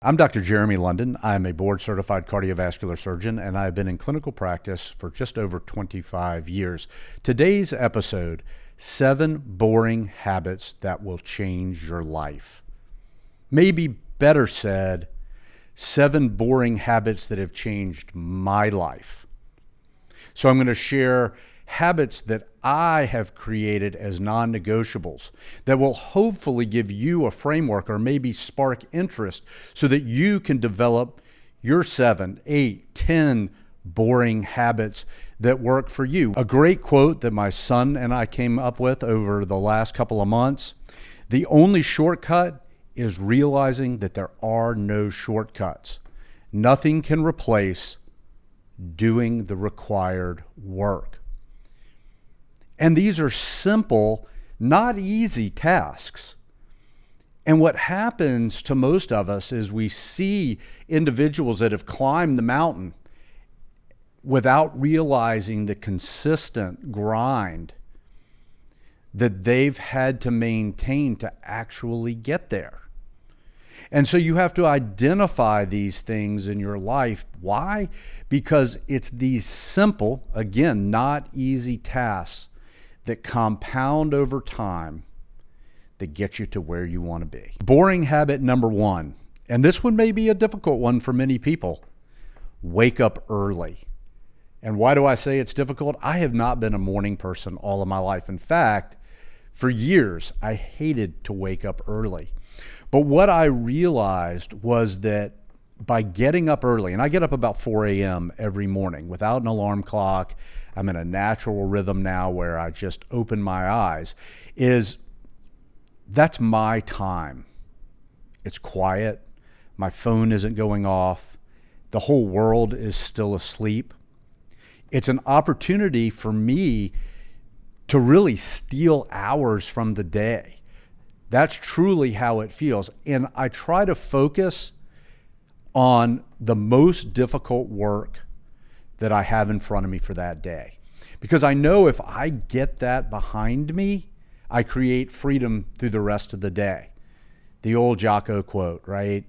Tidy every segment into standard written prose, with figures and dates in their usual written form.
I'm Dr. Jeremy London. I'm a board-certified cardiovascular surgeon, and I've been in clinical practice for just over 25 years. Today's episode, 7 boring habits that will change your life. Maybe better said, 7 boring habits that have changed my life. So I'm going to share habits that I have created as non-negotiables that will hopefully give you a framework or maybe spark interest so that you can develop your 7, 8, 10 boring habits that work for you. A great quote that my son and I came up with over the last couple of months: the only shortcut is realizing that there are no shortcuts. Nothing can replace doing the required work. And these are simple, not easy tasks. And what happens to most of us is we see individuals that have climbed the mountain without realizing the consistent grind that they've had to maintain to actually get there. And so you have to identify these things in your life. Why? Because it's these simple, again, not easy tasks that compound over time that get you to where you want to be. Boring habit number 1, and this one may be a difficult one for many people: wake up early. And why do I say it's difficult? I have not been a morning person all of my life. In fact, for years, I hated to wake up early. But what I realized was that by getting up early, and I get up about 4 a.m. every morning without an alarm clock, I'm in a natural rhythm now where I just open my eyes, that's my time. It's quiet. My phone isn't going off. The whole world is still asleep. It's an opportunity for me to really steal hours from the day. That's truly how it feels. And I try to focus on the most difficult work that I have in front of me for that day. Because I know if I get that behind me, I create freedom through the rest of the day. The old Jocko quote, right?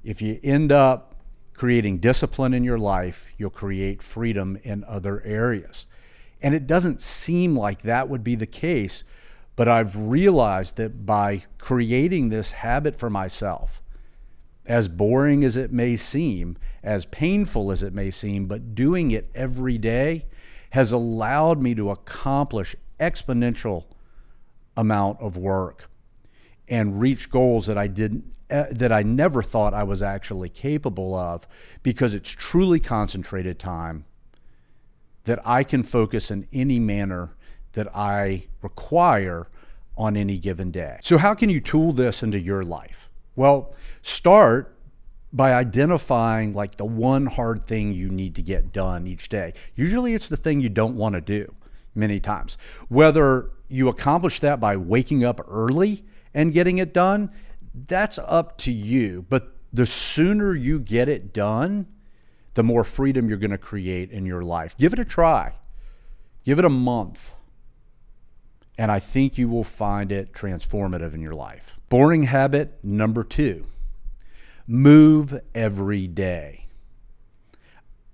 If you end up creating discipline in your life, you'll create freedom in other areas. And it doesn't seem like that would be the case, but I've realized that by creating this habit for myself, as boring as it may seem, as painful as it may seem, but doing it every day has allowed me to accomplish exponential amount of work and reach goals that I never thought I was actually capable of, because it's truly concentrated time that I can focus in any manner that I require on any given day. So how can you tool this into your life? Well, start by identifying like the one hard thing you need to get done each day. Usually it's the thing you don't want to do many times. Whether you accomplish that by waking up early and getting it done, that's up to you. But the sooner you get it done, the more freedom you're going to create in your life. Give it a try. Give it a month. And I think you will find it transformative in your life. Boring habit number 2, move every day.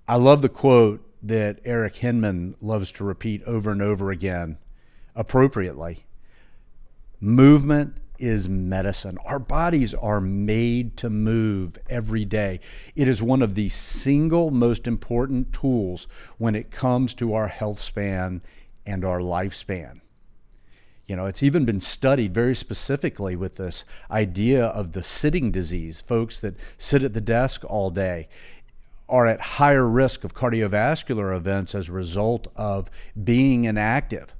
I love the quote that Eric Hinman loves to repeat over and over again, appropriately. Movement is medicine. Our bodies are made to move every day. It is one of the single most important tools when it comes to our health span and our lifespan. You know, it's even been studied very specifically with this idea of the sitting disease. Folks that sit at the desk all day are at higher risk of cardiovascular events as a result of being inactive.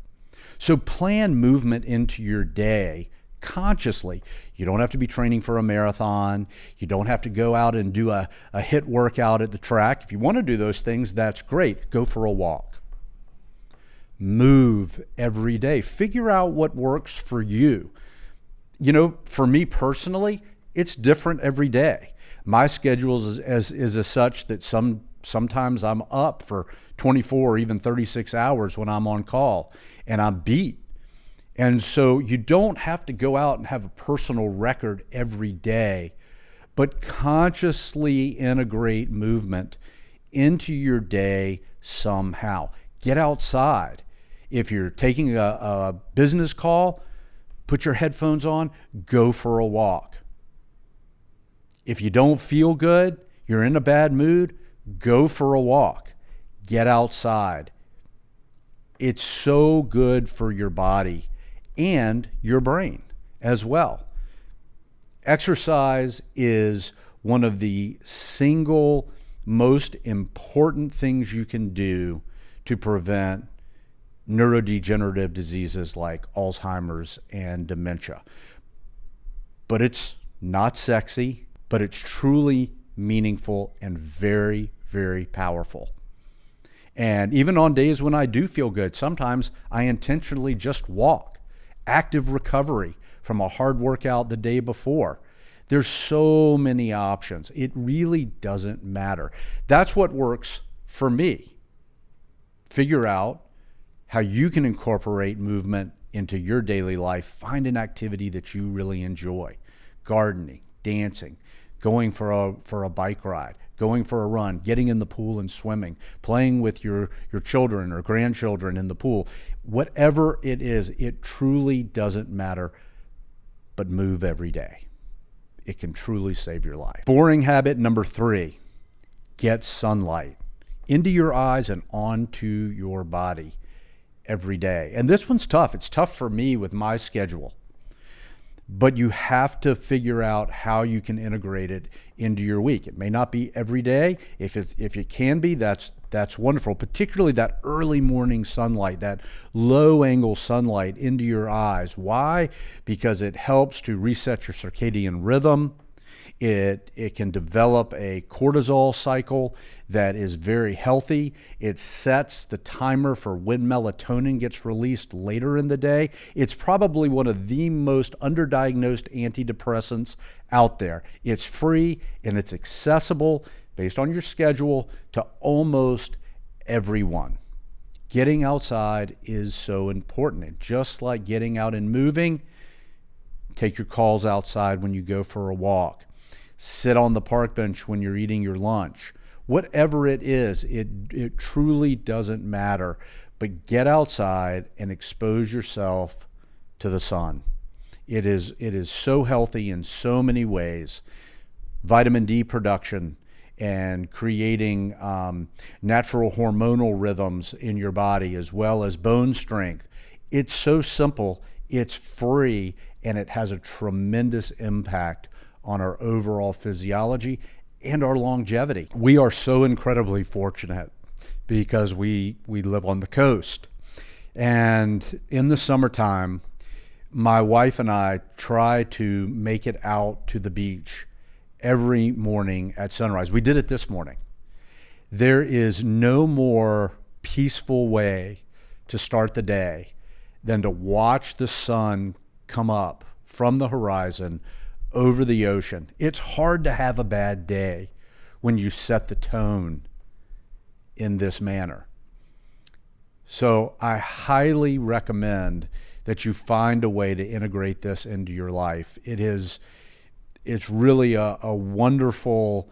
So plan movement into your day consciously. You don't have to be training for a marathon. You don't have to go out and do a HIIT workout at the track. If you want to do those things, that's great. Go for a walk. Move every day. Figure out what works for you. You know, for me personally, it's different every day. My schedule is as such that sometimes I'm up for 24 or even 36 hours when I'm on call, and I'm beat. And so you don't have to go out and have a personal record every day, but consciously integrate movement into your day somehow. Get outside. If you're taking a business call, put your headphones on, go for a walk. If you don't feel good, you're in a bad mood, go for a walk. Get outside. It's so good for your body and your brain as well. Exercise is one of the single most important things you can do to prevent neurodegenerative diseases like Alzheimer's and dementia. But it's not sexy, but it's truly meaningful and very, very powerful. And even on days when I do feel good, sometimes I intentionally just walk. Active recovery from a hard workout the day before. There's so many options. It really doesn't matter. That's what works for me. Figure out how you can incorporate movement into your daily life. Find an activity that you really enjoy. Gardening, dancing, going for a bike ride, going for a run, getting in the pool and swimming, playing with your children or grandchildren in the pool. Whatever it is, it truly doesn't matter, but move every day. It can truly save your life. Boring habit number 3, get sunlight into your eyes and onto your body every day. And this one's tough. It's tough for me with my schedule. But you have to figure out how you can integrate it into your week. It may not be every day. If it can be, that's wonderful. Particularly that early morning sunlight, that low angle sunlight into your eyes. Why? Because it helps to reset your circadian rhythm. It can develop a cortisol cycle that is very healthy. It sets the timer for when melatonin gets released later in the day. It's probably one of the most underdiagnosed antidepressants out there. It's free and it's accessible based on your schedule to almost everyone. Getting outside is so important. And just like getting out and moving, take your calls outside when you go for a walk. Sit on the park bench when you're eating your lunch. Whatever it is, it truly doesn't matter. But get outside and expose yourself to the sun. It is so healthy in so many ways. Vitamin D production and creating natural hormonal rhythms in your body, as well as bone strength. It's so simple, it's free, and it has a tremendous impact on our overall physiology and our longevity. We are so incredibly fortunate because we live on the coast. And in the summertime, my wife and I try to make it out to the beach every morning at sunrise. We did it this morning. There is no more peaceful way to start the day than to watch the sun come up from the horizon over the ocean. It's hard to have a bad day when you set the tone in this manner. So I highly recommend that you find a way to integrate this into your life. It's really a wonderful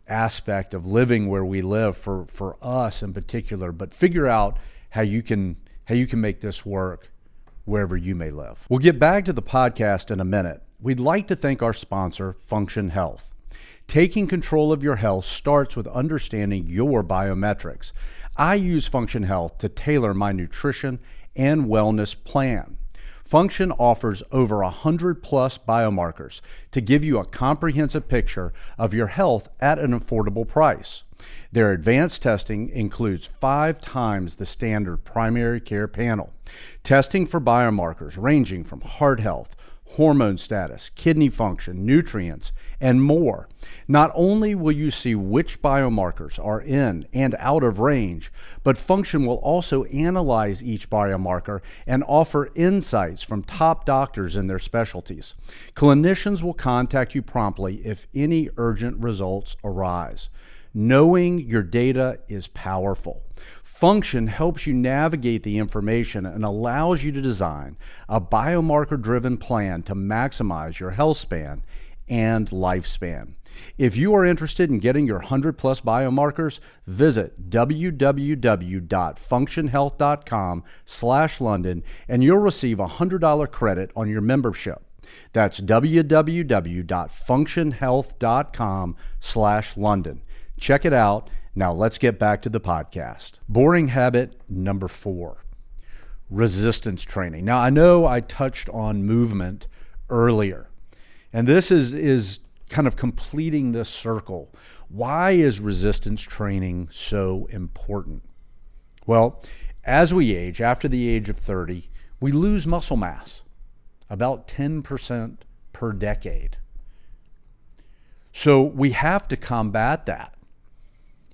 aspect of living where we live for us in particular, but figure out how you can make this work wherever you may live. We'll get back to the podcast in a minute. We'd like to thank our sponsor, Function Health. Taking control of your health starts with understanding your biometrics. I use Function Health to tailor my nutrition and wellness plan. Function offers over 100 plus biomarkers to give you a comprehensive picture of your health at an affordable price. Their advanced testing includes 5 times the standard primary care panel, testing for biomarkers ranging from heart health, hormone status, kidney function, nutrients, and more. Not only will you see which biomarkers are in and out of range, but Function will also analyze each biomarker and offer insights from top doctors in their specialties. Clinicians will contact you promptly if any urgent results arise. Knowing your data is powerful. Function helps you navigate the information and allows you to design a biomarker-driven plan to maximize your health span and lifespan. If you are interested in getting your 100 plus biomarkers, visit www.functionhealth.com/London and you'll receive a $100 credit on your membership. That's www.functionhealth.com/London. Check it out. Now let's get back to the podcast. Boring habit number 4, resistance training. Now I know I touched on movement earlier, and this is kind of completing this circle. Why is resistance training so important? Well, as we age, after the age of 30, we lose muscle mass, about 10% per decade. So we have to combat that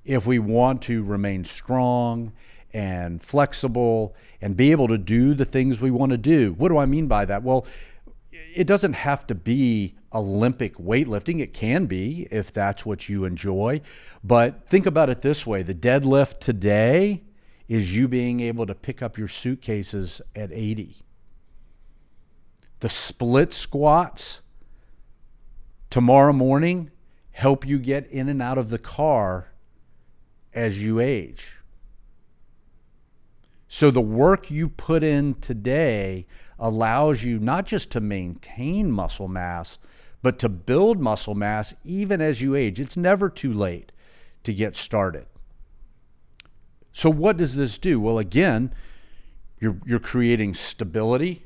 if we want to remain strong and flexible and be able to do the things we want to do. What do I mean by that? Well, it doesn't have to be Olympic weightlifting. It can be if that's what you enjoy. But think about it this way. The deadlift today is you being able to pick up your suitcases at 80. The split squats tomorrow morning help you get in and out of the car as you age. So the work you put in today allows you not just to maintain muscle mass, but to build muscle mass even as you age. It's never too late to get started. So what does this do? Well, again, you're creating stability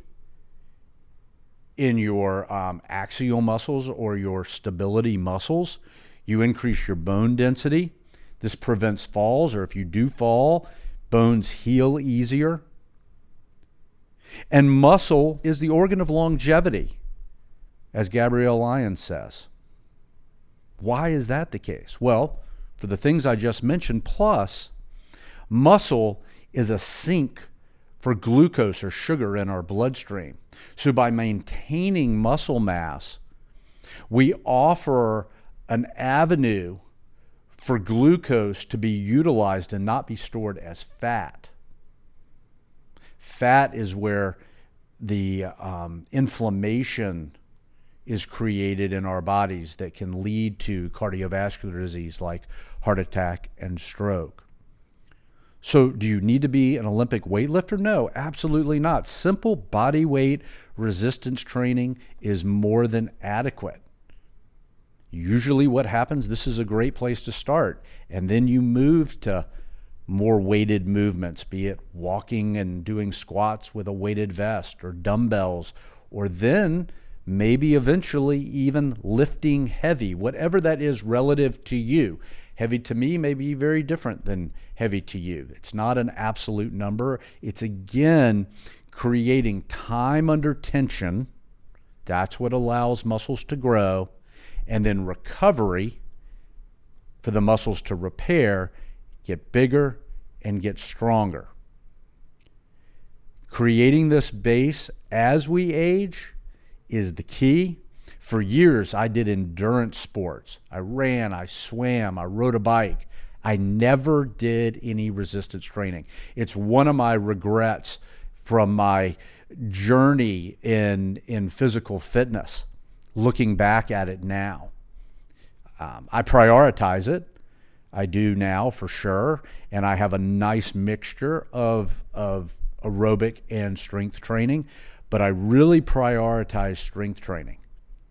in your axial muscles or your stability muscles. You increase your bone density. This prevents falls, or if you do fall, bones heal easier. And muscle is the organ of longevity, as Gabrielle Lyons says. Why is that the case? Well, for the things I just mentioned, plus muscle is a sink for glucose or sugar in our bloodstream. So by maintaining muscle mass, we offer an avenue for glucose to be utilized and not be stored as fat. Fat is where the inflammation is created in our bodies that can lead to cardiovascular disease like heart attack and stroke. So do you need to be an Olympic weightlifter? No, absolutely not. Simple body weight resistance training is more than adequate. Usually what happens, this is a great place to start. And then you move to more weighted movements, be it walking and doing squats with a weighted vest or dumbbells, or then maybe eventually even lifting heavy, whatever that is relative to you. Heavy to me may be very different than heavy to you. It's not an absolute number. It's again creating time under tension. That's what allows muscles to grow. And then recovery for the muscles to repair, get bigger, and get stronger. Creating this base as we age is the key. For years, I did endurance sports. I ran, I swam, I rode a bike. I never did any resistance training. It's one of my regrets from my journey in physical fitness, looking back at it now. I prioritize it. I do now for sure. And I have a nice mixture of aerobic and strength training, but I really prioritize strength training.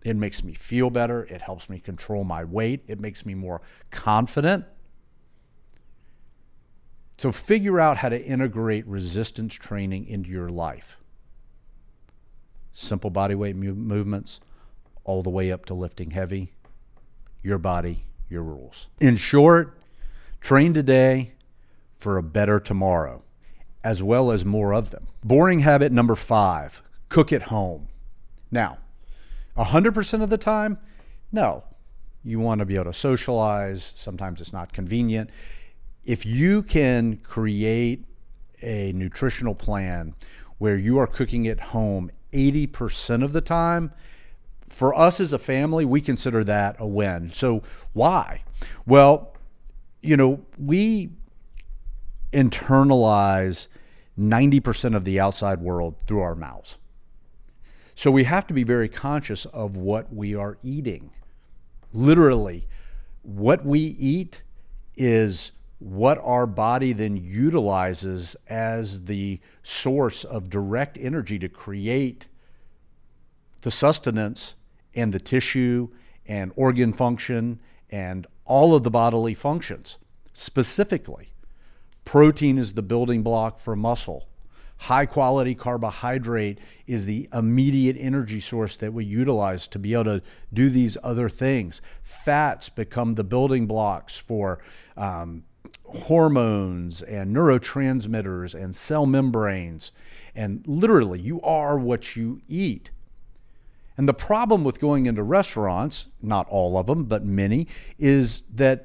It makes me feel better. It helps me control my weight. It makes me more confident. So figure out how to integrate resistance training into your life. Simple body weight movements, all the way up to lifting heavy. Your body, your rules. In short, train today for a better tomorrow, as well as more of them. Boring habit number 5, cook at home. Now, 100% of the time, no. You want to be able to socialize. Sometimes it's not convenient. If you can create a nutritional plan where you are cooking at home 80% of the time, for us as a family, we consider that a win. So why? Well, we internalize 90% of the outside world through our mouths. So we have to be very conscious of what we are eating. Literally, what we eat is what our body then utilizes as the source of direct energy to create the sustenance and the tissue and organ function and all of the bodily functions. Specifically, protein is the building block for muscle. High quality carbohydrate is the immediate energy source that we utilize to be able to do these other things. Fats become the building blocks for hormones and neurotransmitters and cell membranes. And literally, you are what you eat. And the problem with going into restaurants, not all of them, but many, is that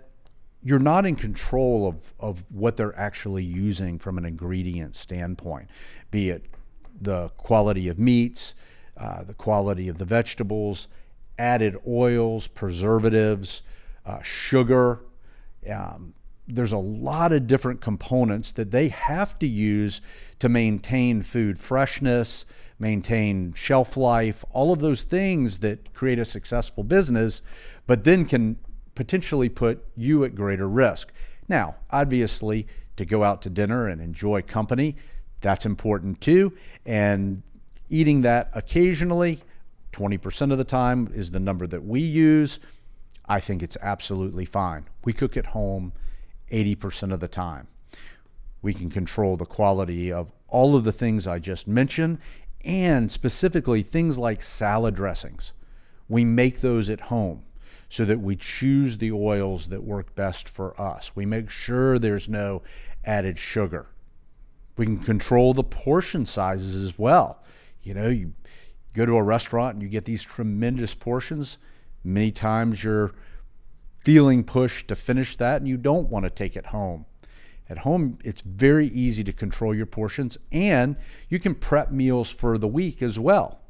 you're not in control of what they're actually using from an ingredient standpoint, be it the quality of meats, the quality of the vegetables, added oils, preservatives, sugar. There's a lot of different components that they have to use to maintain food freshness, maintain shelf life, all of those things that create a successful business, but then can potentially put you at greater risk. Now, obviously, to go out to dinner and enjoy company, that's important too. And eating that occasionally, 20% of the time is the number that we use. I think it's absolutely fine. We cook at home 80% of the time. We can control the quality of all of the things I just mentioned, and specifically things like salad dressings. We make those at home, so that we choose the oils that work best for us. We make sure there's no added sugar. We can control the portion sizes as well. You go to a restaurant and you get these tremendous portions. Many times you're feeling pushed to finish that and you don't want to take it home. At home, it's very easy to control your portions, and you can prep meals for the week as well,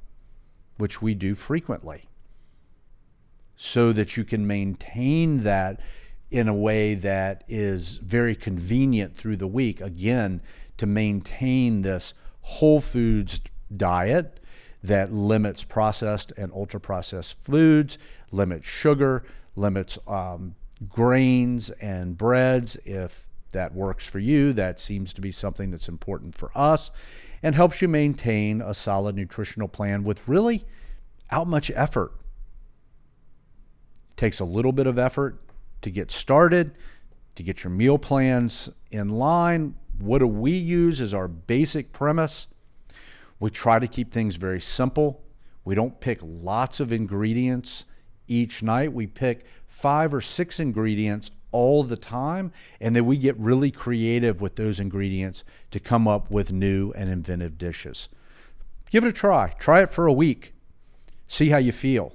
which we do frequently, so that you can maintain that in a way that is very convenient through the week, again, to maintain this whole foods diet that limits processed and ultra-processed foods, limits sugar, limits grains and breads. If that works for you, that seems to be something that's important for us, and helps you maintain a solid nutritional plan with really out much effort. Takes a little bit of effort to get started, to get your meal plans in line. What do we use as our basic premise? We try to keep things very simple. We don't pick lots of ingredients each night. We pick 5 or 6 ingredients all the time, and then we get really creative with those ingredients to come up with new and inventive dishes. Give it a try. Try it for a week. See how you feel.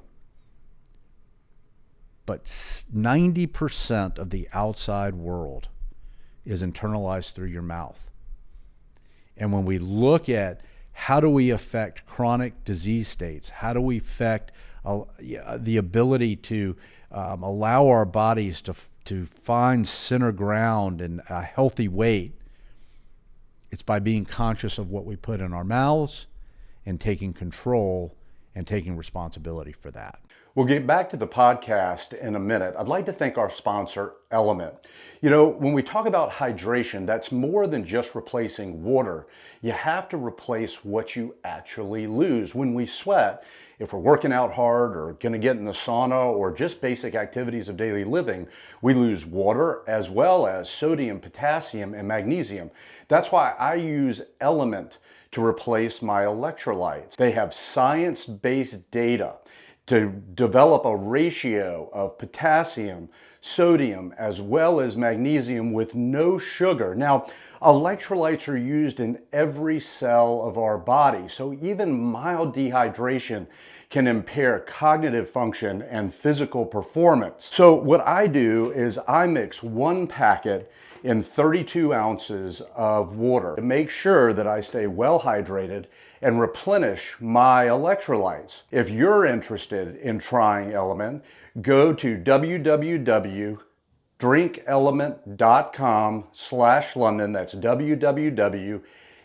But 90% of the outside world is internalized through your mouth. And when we look at how do we affect chronic disease states, how do we affect the ability to allow our bodies to find center ground and a healthy weight, it's by being conscious of what we put in our mouths and taking control and taking responsibility for that. We'll get back to the podcast in a minute. I'd like to thank our sponsor, Element. When we talk about hydration, that's more than just replacing water. You have to replace what you actually lose. When we sweat, if we're working out hard or going to get in the sauna or just basic activities of daily living, we lose water as well as sodium, potassium, and magnesium. That's why I use Element to replace my electrolytes. They have science-based data to develop a ratio of potassium, sodium, as well as magnesium with no sugar. Now, electrolytes are used in every cell of our body, so even mild dehydration can impair cognitive function and physical performance. So what I do is I mix 1 packet in 32 ounces of water to make sure that I stay well hydrated and replenish my electrolytes. If you're interested in trying Element, go to www.drinkelement.com/London. That's www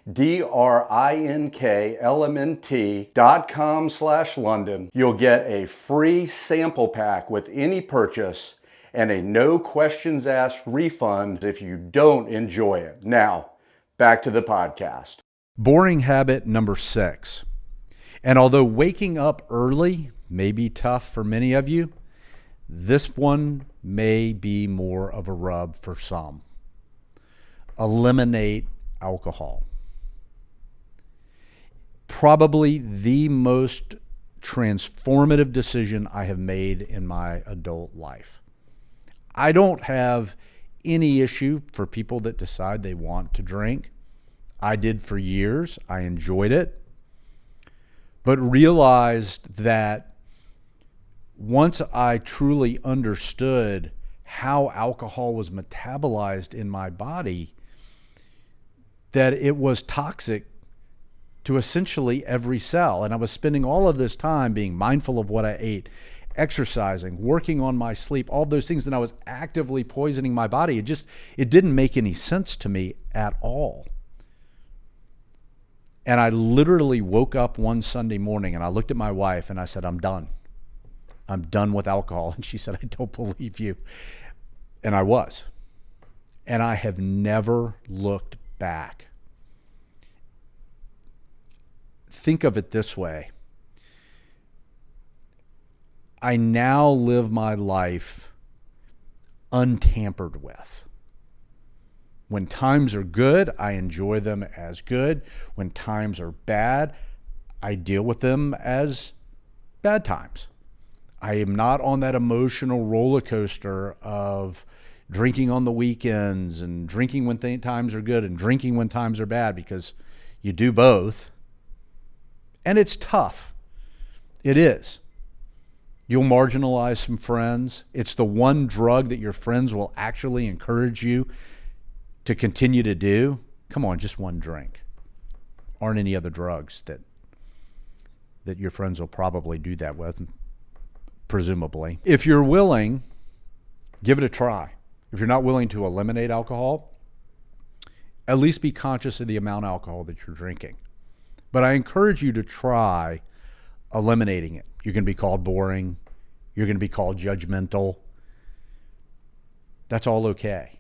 DRINKLMNT.com/London. You'll get a free sample pack with any purchase and a no questions asked refund if you don't enjoy it. Now, back to the podcast. Boring habit number 6. And although waking up early may be tough for many of you, this one may be more of a rub for some. Eliminate alcohol. Probably the most transformative decision I have made in my adult life. I don't have any issue for people that decide they want to drink. I did for years. I enjoyed it, but realized that once I truly understood how alcohol was metabolized in my body, that it was toxic to essentially every cell. And I was spending all of this time being mindful of what I ate, exercising, working on my sleep, all those things, and I was actively poisoning my body. It didn't make any sense to me at all. And I literally woke up one Sunday morning and I looked at my wife and I said, I'm done. I'm done with alcohol. And she said, I don't believe you. And I was. And I have never looked back. Think of it this way. I now live my life untampered with. When times are good, I enjoy them as good. When times are bad, I deal with them as bad times. I am not on that emotional roller coaster of drinking on the weekends and drinking when times are good and drinking when times are bad, because you do both. And it's tough. It is. You'll marginalize some friends. It's the one drug that your friends will actually encourage you to continue to do. Come on, just one drink. Aren't any other drugs that your friends will probably do that with, presumably. If you're willing, give it a try. If you're not willing to eliminate alcohol, at least be conscious of the amount of alcohol that you're drinking. But I encourage you to try eliminating it. You're going to be called boring. You're going to be called judgmental. That's all okay.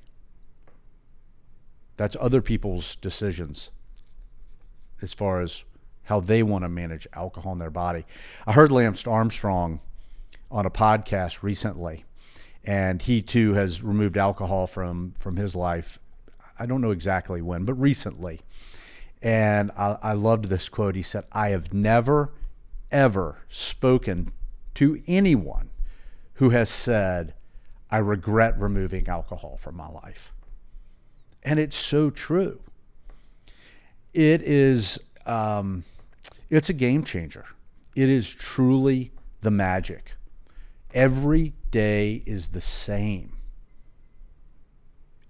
That's other people's decisions as far as how they want to manage alcohol in their body. I heard Lance Armstrong on a podcast recently, and he too has removed alcohol from his life. I don't know exactly when, but recently. And I loved this quote. He said, I have never, ever spoken to anyone who has said, I regret removing alcohol from my life. And it's so true. It is, it's a game changer. It is truly the magic. Every day is the same.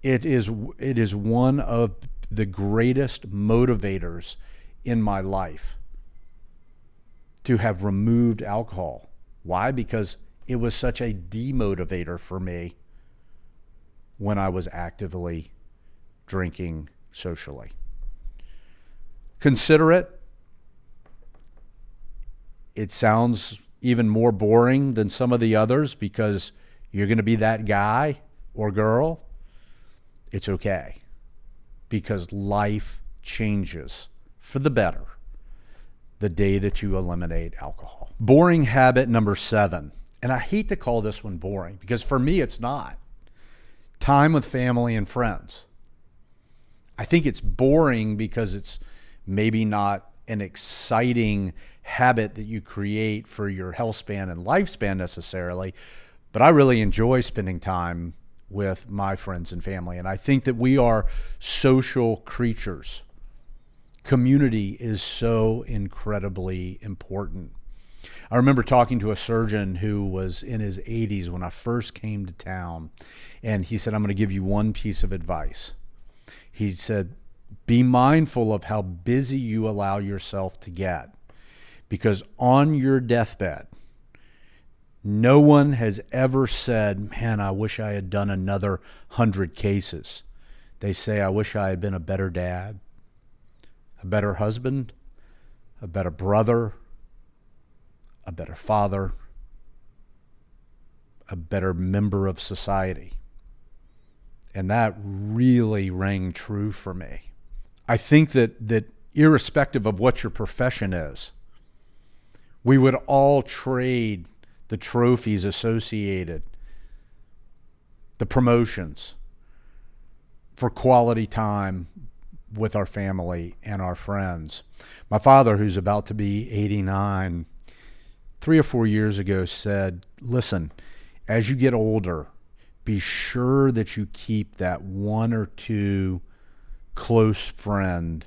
It is one of the greatest motivators in my life to have removed alcohol. Why? Because it was such a demotivator for me when I was actively drinking socially. Consider it. It sounds even more boring than some of the others because you're going to be that guy or girl. It's okay, because life changes for the better the day that you eliminate alcohol. Boring habit number 7. And I hate to call this one boring because for me it's not. Time with family and friends. I think it's boring because it's maybe not an exciting habit that you create for your health span and lifespan necessarily, but I really enjoy spending time with my friends and family. And I think that we are social creatures. Community is so incredibly important. I remember talking to a surgeon who was in his 80s when I first came to town, and he said, I'm going to give you one piece of advice. He said, be mindful of how busy you allow yourself to get, because on your deathbed, no one has ever said, man, I wish I had done another 100 cases. They say, I wish I had been a better dad. a better husband, a better brother, a better father, a better member of society. And that really rang true for me. I think that irrespective of what your profession is, we would all trade the trophies associated, the promotions, for quality time with our family and our friends. My father, who's about to be 89, 3 or 4 years ago said, listen, as you get older, be sure that you keep that one or two close friend.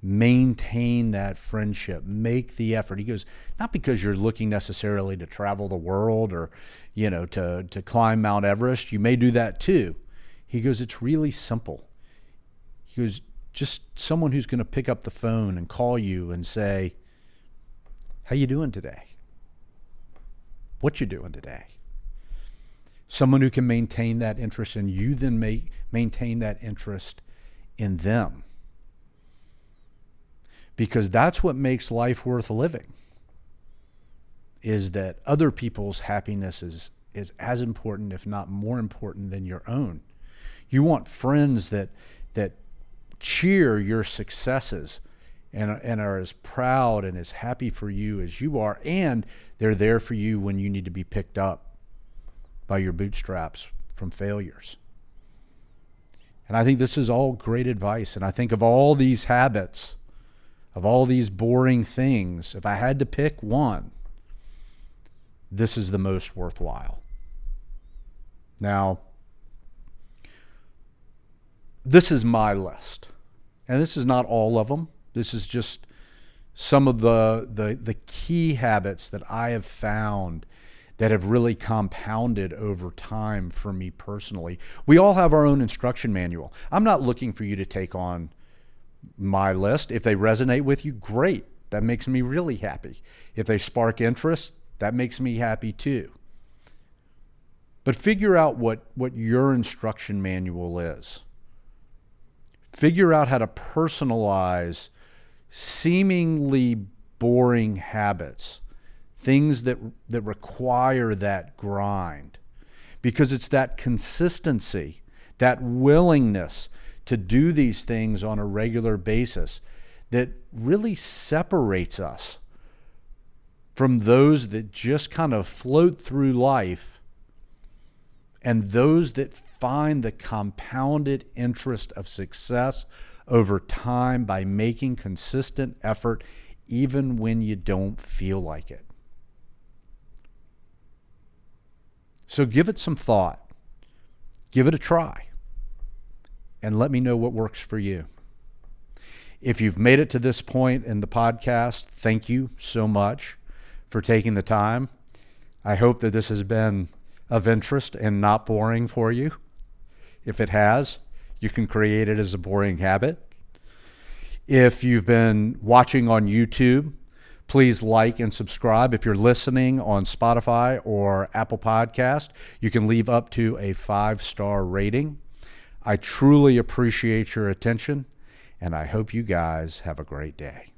Maintain that friendship. Make the effort. He goes, not because you're looking necessarily to travel the world or, to climb Mount Everest. You may do that too. He goes, it's really simple. He goes, just someone who's going to pick up the phone and call you and say, how you doing today? What you doing today? Someone who can maintain that interest in you, then maintain that interest in them. Because that's what makes life worth living, is that other people's happiness is as important, if not more important, than your own. You want friends that cheer your successes and are as proud and as happy for you as you are, and they're there for you when you need to be picked up by your bootstraps from failures. And I think this is all great advice. And I think of all these habits, of all these boring things, if I had to pick one, this is the most worthwhile. Now, this is my list. And this is not all of them. This is just some of the key habits that I have found that have really compounded over time for me personally. We all have our own instruction manual. I'm not looking for you to take on my list. If they resonate with you, great. That makes me really happy. If they spark interest, that makes me happy too. But figure out what your instruction manual is. Figure out how to personalize seemingly boring habits, things that require that grind, because it's that consistency, that willingness to do these things on a regular basis that really separates us from those that just kind of float through life and those that find the compounded interest of success over time by making consistent effort even when you don't feel like it. So give it some thought. Give it a try. And let me know what works for you. If you've made it to this point in the podcast, thank you so much for taking the time. I hope that this has been of interest and not boring for you. If it has, you can create it as a boring habit. If you've been watching on YouTube, please like and subscribe. If you're listening on Spotify or Apple Podcast, you can leave up to a 5-star rating. I truly appreciate your attention, and I hope you guys have a great day.